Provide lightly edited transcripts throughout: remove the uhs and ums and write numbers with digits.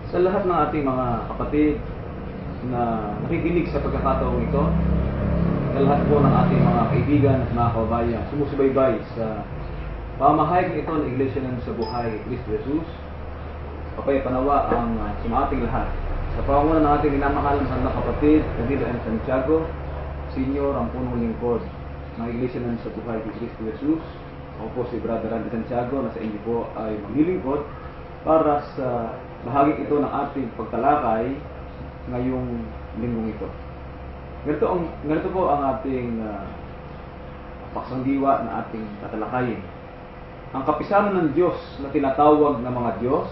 Sa lahat ng ating mga kapatid na nakikinig sa pagkakataong ito, sa lahat po ng ating mga kaibigan at mga kababayan, sumusubaybay sa pamahayag ito ng Iglesia ng sa Buhay Cristo Jesus, papayapanawa ang sumating lahat. Sa panguna ng ating minamahal na kapatid, Camilo M. Santiago, Senior, ang punong lingkod ng Iglesia ng sa Buhay Cristo Jesus. Ako po si Brother Randy Santiago, na sa inyo po ay maglilingkod para sa bahagi ito ng ating pagtalakay ngayong linggong ito. Ganito po ang ating paksangdiwa na ating tatalakayin. Ang kapisanan ng Diyos na tinatawag na mga Diyos,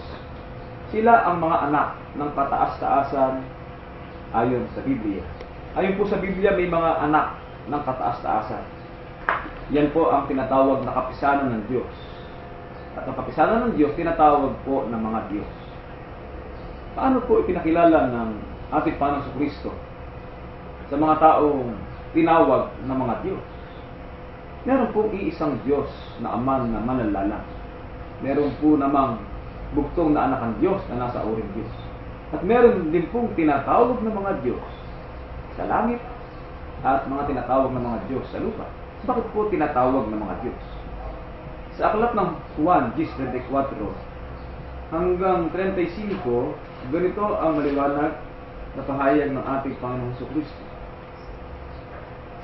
sila ang mga anak ng kataas-taasan ayon sa Biblia. Ayon po sa Biblia, may mga anak ng kataas-taasan. Yan po ang tinatawag na kapisanan ng Diyos. At ang kapisanan ng Diyos, tinatawag po ng mga Diyos. Paano po ipinakilala ng ating Panginoong Kristo sa mga taong tinawag na mga Diyos? Meron pong iisang Diyos na Ama na manlalala. Meron po namang bugtong na anak ng Diyos na nasa uring Diyos. At meron din pong tinatawag na mga Diyos sa langit at mga tinatawag na mga Diyos sa lupa. Bakit po tinatawag na mga Diyos? Sa aklat ng Juan 10:34 hanggang 35, ganito ang maliwanag na pahayag ng ating Panginoong Kristo.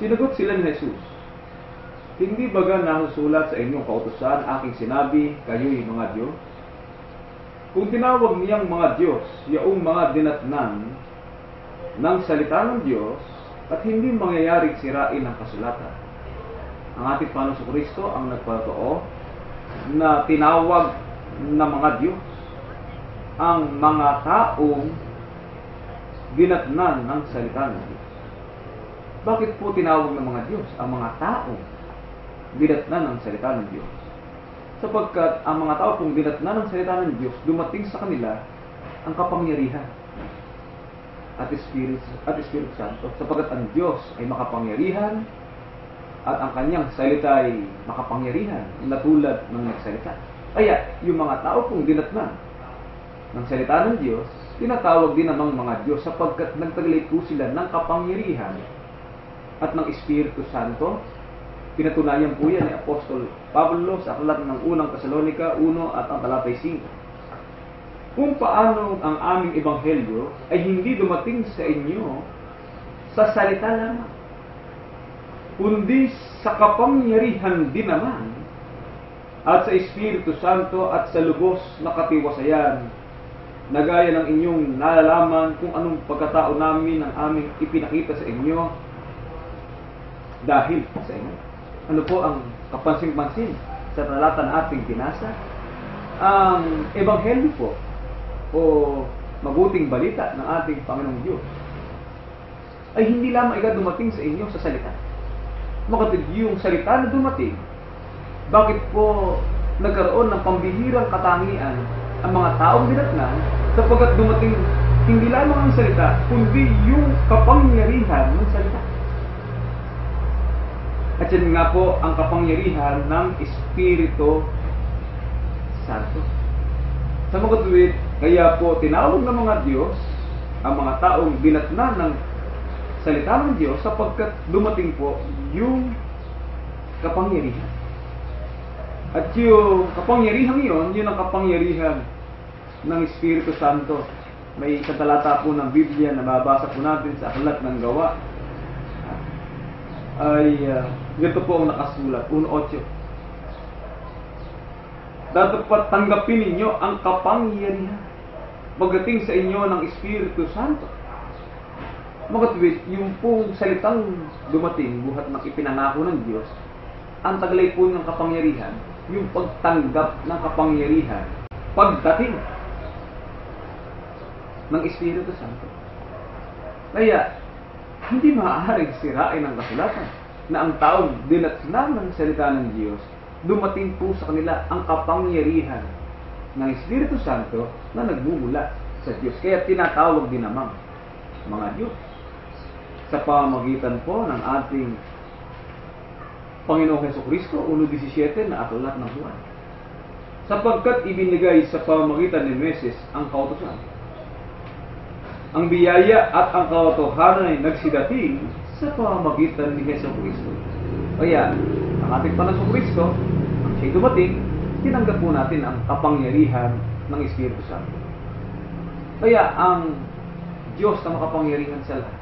Sinagot sila ni Jesus, "Hindi baga nasusulat sa inyong kautusan aking sinabi, kayo'y mga Diyos? Kung tinawag niyang mga Diyos, yaong mga dinatnan ng salita ng Diyos, at hindi mangyayaring sirain ang kasulatan." Ang ating Panginoong Kristo ang nagpatotoo na tinawag na mga Diyos ang mga taong dinatnan ng salita ng Diyos. Bakit po tinawag ng mga Diyos ang mga taong dinatnan ng salita ng Diyos? Sapagkat ang mga tao pong dinatnan ng salita ng Diyos, dumating sa kanila ang kapangyarihan at Espiritu Santo. Sapagkat ang Diyos ay makapangyarihan at ang kanyang salita ay makapangyarihan na tulad ng nagsalita. Kaya yung mga tao pong dinatnan ng salita ng Diyos, tinatawag din namang mga Diyos sapagkat nagtaglay po sila ng kapangyarihan at ng Espiritu Santo. Pinatunayan po yan ni Apostol Pablo sa aklat ng unang Tesalonica 1 at ang talata 5. Kung paano ang aming ebanghelyo ay hindi dumating sa inyo sa salita lamang, kundi sa kapangyarihan din naman at sa Espiritu Santo at sa lubos na katiwasayan, na gaya ng inyong nalalaman kung anong pagkatao namin ang aming ipinakita sa inyo dahil sa inyo. Ano po ang kapansin-pansin sa talata na ating binasa? Ang ebanghelyo po o mabuting balita ng ating Panginoong Diyos ay hindi lamang dumating sa inyo sa salita. Makatid yung salita na dumating, bakit po nagkaroon ng pambihirang katangian ang mga taong dinatnan? Sapagkat dumating hindi lamang ang salita, kundi yung kapangyarihan ng salita. At yan nga po ang kapangyarihan ng Espiritu Santo. Sa mga tuwid, kaya po tinawag ng mga Diyos ang mga taong dinatnan ng salita ng Diyos sapagkat dumating po yung kapangyarihan. At yung kapangyarihan yun ang kapangyarihan ng Espiritu Santo. May isang talata po ng Biblia na mababasa po natin sa aklat ng Gawa. Ay ganito po ang nakasulat, 1:8. Dapat tanggapin ninyo ang kapangyarihan pagdating sa inyo ng Espiritu Santo. Makatwid, yung pong salitang dumating, buhat ng ipinangako ng Diyos, ang taglay po ng kapangyarihan, yung pagtanggap ng kapangyarihan, pagdating ng Espiritu Santo. Kaya, hindi maaaring sirain ang kasulatan na ang taong dinatnan ng salita ng Diyos, dumating po sa kanila ang kapangyarihan ng Espiritu Santo na nagmumula sa Diyos. Kaya tinatawag din namang mga Diyos sa pamamagitan po ng ating Panginoong Jesucristo, 1:17 na aklat ng Juan. Sapagkat ibinigay sa pamamagitan ni Moises ang kautusan, Ang biyaya at ang katotohanan ay nagsidating sa pamamagitan ni Hesus Kristo. Kaya, ang ating Panginoong Kristo, ang siya'y dumating, tinanggap po natin ang kapangyarihan ng Espiritu Santo. Kaya, ang Diyos na makapangyarihan sa lahat,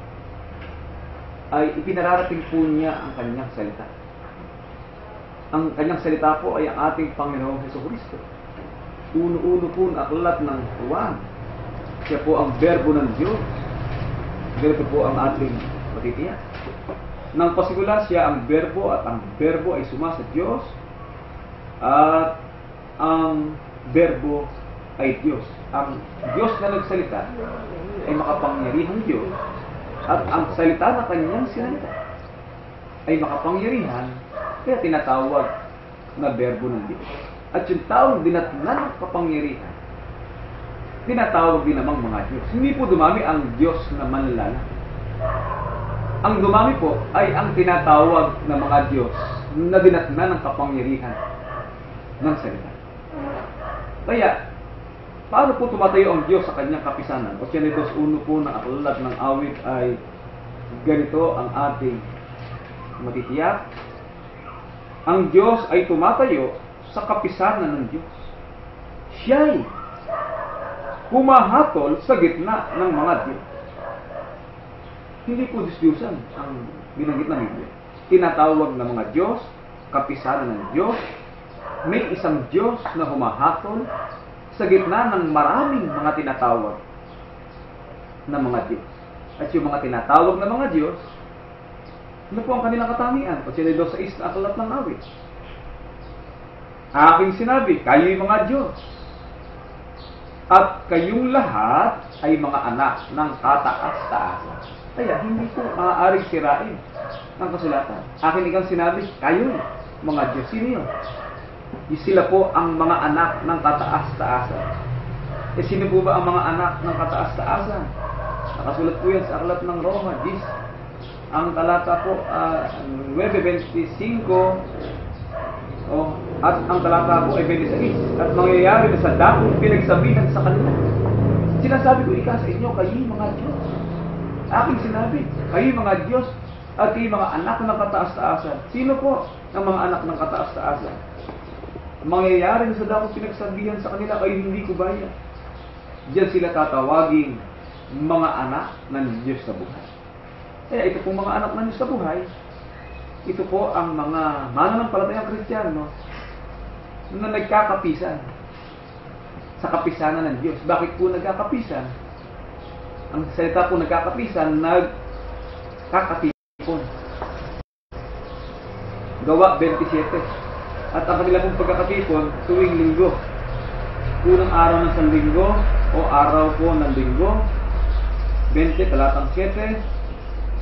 ay ipinararating po niya ang kanyang salita. Ang kanyang salita po ay ang ating Panginoong Hesus Kristo. Uno-uno po ang aklat ng Juan. Siya po ang berbo ng Diyos. Ganito po ang ating matitiyak. Nang pasigula siya ang berbo at ang berbo ay suma sa Diyos at ang berbo ay Diyos. Ang Diyos na nagsalita ay makapangyarihang Diyos at ang salita na kanyang sinalita ay makapangyarihan kaya tinatawag na berbo ng Diyos. At yung taong dinatnan ng kapangyarihan tinatawag din namang mga Diyos. Hindi po dumami ang Diyos na manlalala. Ang dumami po ay ang tinatawag na mga Diyos na dinatnan ng kapangyarihan ng salita. Kaya, paano po tumatayo ang Diyos sa kanyang kapisanan? 82:1 po ng aklat ng awit ay ganito ang ating matitiyak. Ang Diyos ay tumatayo sa kapisanan ng Diyos. Siya'y humahatol sa gitna ng mga Diyos. Hindi po Diyos-Diyosan ang binanggit ng Biblia. Tinatawag ng mga Diyos, kapisanan ng Diyos, may isang Diyos na humahatol sa gitna ng maraming mga tinatawag na mga Diyos. At yung mga tinatawag na mga Diyos, ano po ang kanilang katangian? 82:6 na aklat ng awit. Aking sinabi, kayo'y mga Diyos. At kayong lahat ay mga anak ng kataas-taasan. Kaya hindi po maaaring sirain ang kasulatan. Akin ikang sinabi, kayo mga Diyos. Sino yun? Sila po ang mga anak ng kataas-taasan. Sino po ba ang mga anak ng kataas-taasan? Nakasulat po yan sa aklat ng Roma, 10. Ang talata po, 9:25. At ang talata po ay 26. At mangyayari na sa dakong pinagsabihan sa kanila. Sinasabi ko sa inyo, kayo mga Diyos. Aking sinabi, kayo mga Diyos at kayo mga anak ng kataas-taasan. Sino po ang mga anak ng kataas-taasan? Mangyayari na sa dakong pinagsabihan sa kanila, kayo hindi ko bayan. Diyan sila tatawagin mga anak ng Diyos sa buhay. Kaya ito pong mga anak ng Diyos sa buhay, ito po ang mga mananampalatayang Kristiyano na nagkakapisan sa kapisanan ng Diyos. Bakit po nagkakapisan? Ang salita po nagkakapisan, nagkakatipon. Gawa 27. At ang kanila pong pagkakatipon tuwing linggo. Unang araw ng sanlinggo o araw po ng linggo, 20 talatang 7,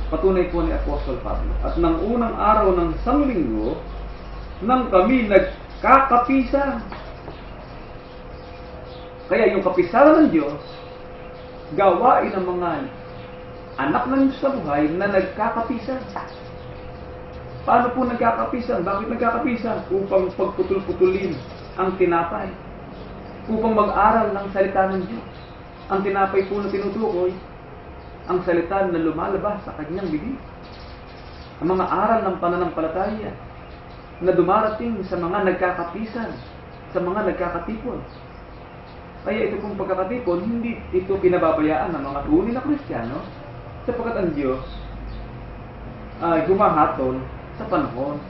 patunay po ni Apostol Pablo. At ng unang araw ng sanlinggo, nang kami nagkakapisan. Kaya yung kapisanan ng Diyos, gawain ng mga anak ng Diyos sa buhay na nagkakapisan. Paano po nagkakapisan? Bakit nagkakapisan? Upang pagputol-putulin ang tinapay. Upang mag-aral ng salita ng Diyos. Ang tinapay po na tinutukoy, ang salita na lumalabas sa kanyang bibig. Ang mga aral ng pananampalataya na dumarating sa mga nagkakapisan, sa mga nagkakatipon. Kaya ito pong pagkakatipon, hindi ito pinababayaan ng mga tunay na Kristiyano sapagkat ang Diyos ay humahatol sa panahon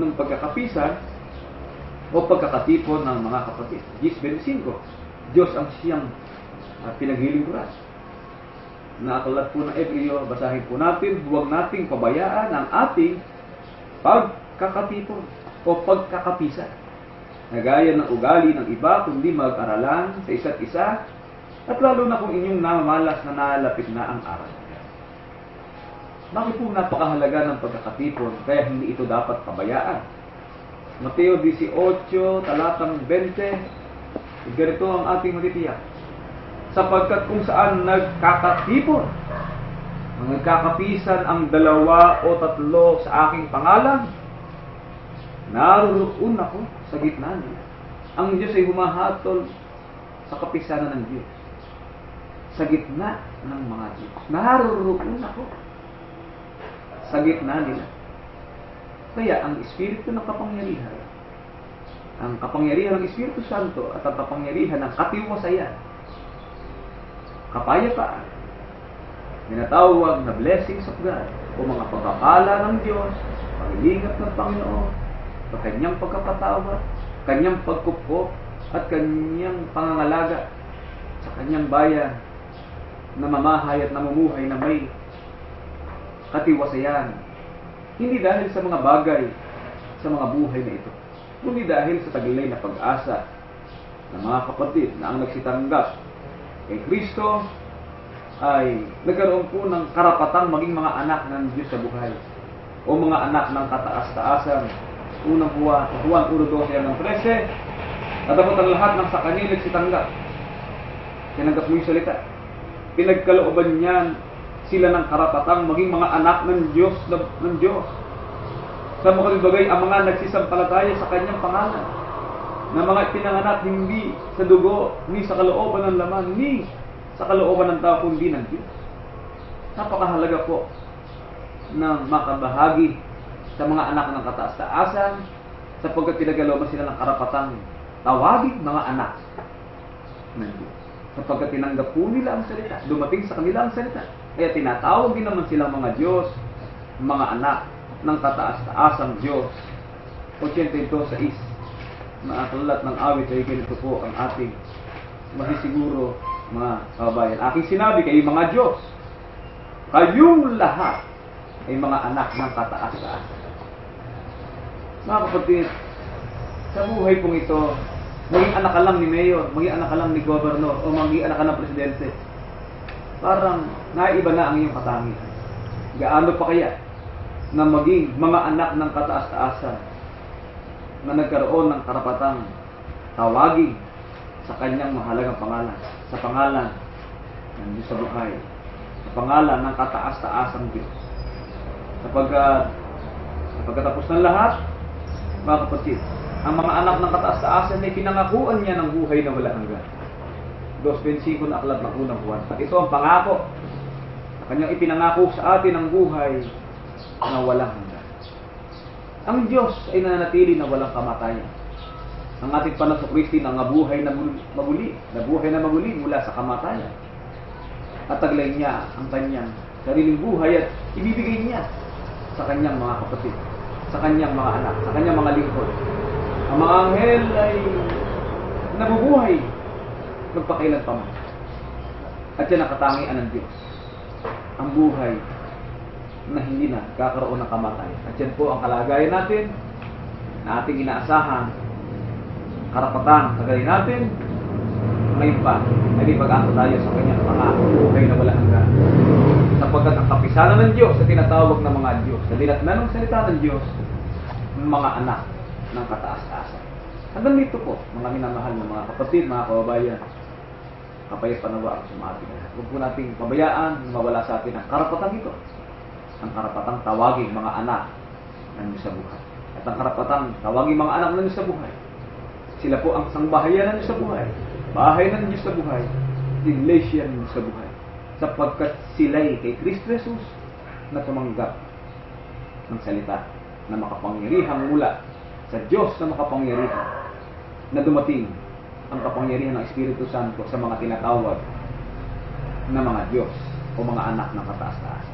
ng pagkakapisan o pagkakatipon ng mga kapatid. 10:25, Diyos ang siyang pinaglilingkuran. Na aklat po ng Ebreo, basahin po natin, huwag nating pabayaan ang ating pagkakatipon o pagkakapisan. Nagaya ng ugali ng iba, kundi mag-aralan sa isa't isa, at lalo na kung inyong namamalas na nalapit na ang araw. Bakit po napakahalaga ng pagkakatipon, kaya hindi ito dapat pabayaan? Mateo 18, talatang 20, ganito ang ating matitiyak. Sapagkat kung saan nagkakatipon, nagkakapisan ang 2 o 3 sa aking pangalan, naroon ako sa gitna nila. Ang Diyos ay humahatol sa kapisanan ng Diyos. sa gitna ng mga Diyos. Naroon ako sa gitna nila. Kaya ang Espiritu ng kapangyarihan, ang kapangyarihan ng Espiritu Santo at ang kapangyarihan ng katiwasayan, kapayapaan, tinatawag na blessings of God o mga pagpapala ng Diyos, pag-iingat ng Panginoon, sa kanyang pagkapatawad, kanyang pagkupo at kanyang pangangalaga sa kanyang bayan na mamahay at namumuhay na may katiwasayan. Hindi dahil sa mga bagay sa mga buhay na ito, kundi dahil sa taglay na pag-asa ng mga kapatid na ang nagsitanggap kay Kristo ay nagkaroon po ng karapatang maging mga anak ng Diyos sa buhay o mga anak ng kataas-taasan. Unang Juan 1:12 ng 13, at dapat ang lahat ng sa kanila nagsitanggap, tinanggap mo yung salita, pinagkalooban niyan sila ng karapatang maging mga anak ng Diyos. Sa mga bagay, ang mga nagsisampalataya sa kanyang pangalan, na mga pinanganak hindi sa dugo, ni sa kalooban ng laman, ni sa kalooban ng tao, kundi ng Diyos. Napakahalaga po ng makabahagi sa mga anak ng kataas-taasan, sapagkat pinagkalooban sila ng karapatang tawagin mga anak ng Diyos. Sapagkat tinanggap po nila ang salita, dumating sa kanila ang salita. Kaya tinatawag din naman silang mga Diyos, mga anak ng kataas-taasang Diyos. 82:6 na aklat ng awit ay ganito po ang ating masisiguro, mga kababayan. Aking sinabi kayo mga Diyos, kayong lahat ay mga anak ng kataas-taasan. Mga kapatid, sa buhay pong ito, maging anak ka lang ni Mayor, maging anak ka lang ni Governor, o maging anak ka ng Presidente, parang naiba na ang iyong katangian. Gaano pa kaya na maging mga anak ng kataas-taasan na nagkaroon ng karapatang tawagin sa kanyang mahalagang pangalan, sa pangalan ng Diyos sa buhay, sa pangalan ng kataas-taasang Diyos. Pagkatapos ng lahat, mga kapatid, ang mga anak ng kataas-taasan ay pinangakuan niya ng buhay na wala hanggan. 2:25 na aklat ng unang Juan. At ito ang pangako na kanyang ipinangako sa atin ang buhay na walang hanggan. Ang Diyos ay nananatili na walang kamatayan. Ang ating Panginoon Kristo na nabuhay na maguli mula sa kamatayan. At taglay niya ang kanyang sariling buhay at ibibigay niya sa kanyang mga kapatid, sa kanyang mga anak, sa kanyang mga lingkod. Ang mga anghel ay nabubuhay magpakailan pa man. At yan ang katangian ng Diyos, ang buhay na hindi na kakaroon ng kamatayan. At yan po ang kalagayan natin na ating inaasahan, karapatan, kagaling natin. Ngayon pa, ay pag-asa tayo sa kanyang mga buhay na wala hanggan. Sapagkat ang kapisanan ng Diyos sa tinatawag ng mga Diyos, sa dinatnan ng salita ng Diyos, mga anak ng kataas-taasan. Hanggang dito po, mga minamahal na mga kapatid, mga kababayan, kapayapanawa ako sa ating lahat. Huwag po nating pabayaan na mawala sa atin ang karapatang ito, ang karapatang tawagin mga anak ng Diyos sa buhay. At ang karapatang tawagin mga anak ng Diyos sa buhay, sila po ang sangbahayan ng Diyos sa buhay, bahay ng Diyos sa buhay, iglesia ng Diyos sa buhay, sapagkat sila'y kay Kristo Jesus na tumanggap ng salita na makapangyarihang mula sa Diyos na makapangyarihan, na dumating ang kapangyarihan ng Espiritu Santo sa mga tinatawag na mga Diyos o mga anak ng kataas-taas.